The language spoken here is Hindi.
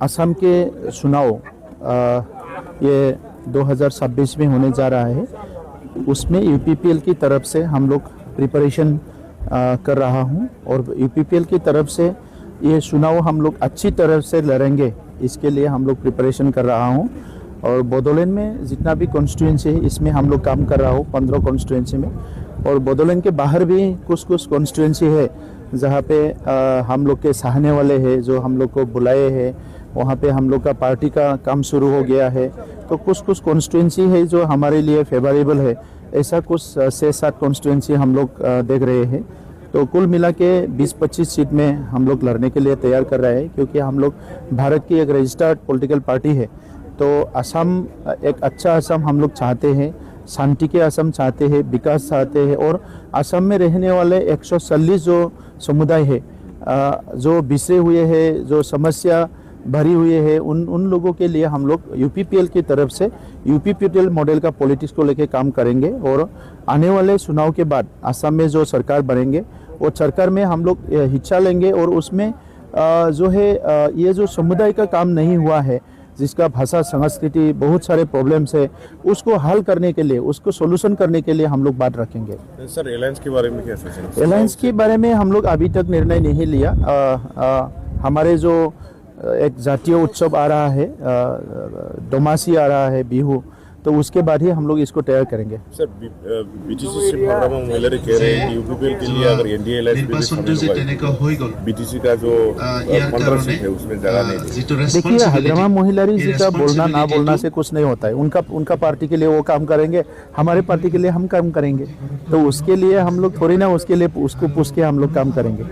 असम के चुनाव ये 2026 में होने जा रहा है। उसमें यूपीपीएल की तरफ से हम लोग प्रिपरेशन कर रहा हूँ और यूपीपीएल की तरफ से ये चुनाव हम लोग अच्छी तरह से लड़ेंगे, इसके लिए हम लोग प्रिपरेशन कर रहा हूँ। और बोडोलैंड में जितना भी कॉन्स्टिट्यूंसी है इसमें हम लोग काम कर रहा हूँ 15 कॉन्स्टिट्यूंसी में, और बोडोलैंड के बाहर भी कुछ कॉन्स्टिट्यूंसी है जहाँ पे हम लोग के चाहने वाले हैं, जो हम लोग को बुलाए हैं, वहाँ पे हम लोग का पार्टी का काम शुरू हो गया है। तो कुछ कॉन्स्टिट्यूंसी है जो हमारे लिए फेवरेबल है, ऐसा कुछ 6-7 कॉन्स्टिट्यूंसी हम लोग देख रहे हैं। तो कुल मिला के 20-25 सीट में हम लोग लड़ने के लिए तैयार कर रहे हैं, क्योंकि हम लोग भारत की एक रजिस्टर्ड पॉलिटिकल पार्टी है। तो असम एक अच्छा असम हम लोग चाहते हैं, शांति के असम चाहते हैं, विकास चाहते हैं, और असम में रहने वाले 140 जो समुदाय है, जो बिछड़े हुए हैं, जो समस्या भरी हुई है, उन लोगों के लिए हम लोग यूपीपीएल की तरफ से यूपीपीएल मॉडल का पॉलिटिक्स को लेके काम करेंगे। और आने वाले चुनाव के बाद असम में जो सरकार बनेंगे वो सरकार में हम लोग हिस्सा लेंगे, और उसमें जो है ये जो समुदाय का काम नहीं हुआ है, जिसका भाषा संस्कृति बहुत सारे प्रॉब्लम्स है, उसको हल करने के लिए, उसको सोल्यूशन करने के लिए हम लोग बात रखेंगे। सर अलायंस के बारे में क्या सोचेंगे? अलायंस के बारे में हम लोग अभी तक निर्णय नहीं लिया। हमारे जो एक जातीय उत्सव आ रहा है, डोमासी आ रहा है, बिहू, तो उसके बाद ही हम लोग इसको तैयार करेंगे। सर बीटीसी से प्रोग्राम महिलारी कह रहे हैं कि यूपीपीएल के लिए अगर एनडीए अलायंस बीटीसी का जो 15 सीट है उसमें जगह नहीं। देखिए, हग्रमा मोहिलारी जी का बोलना ना बोलना से कुछ नहीं होता है। उनका पार्टी के लिए वो काम करेंगे, हमारे पार्टी के लिए हम काम करेंगे। तो उसके लिए हम लोग थोड़ी ना उसके लिए उसको पूछ के हम लोग काम करेंगे।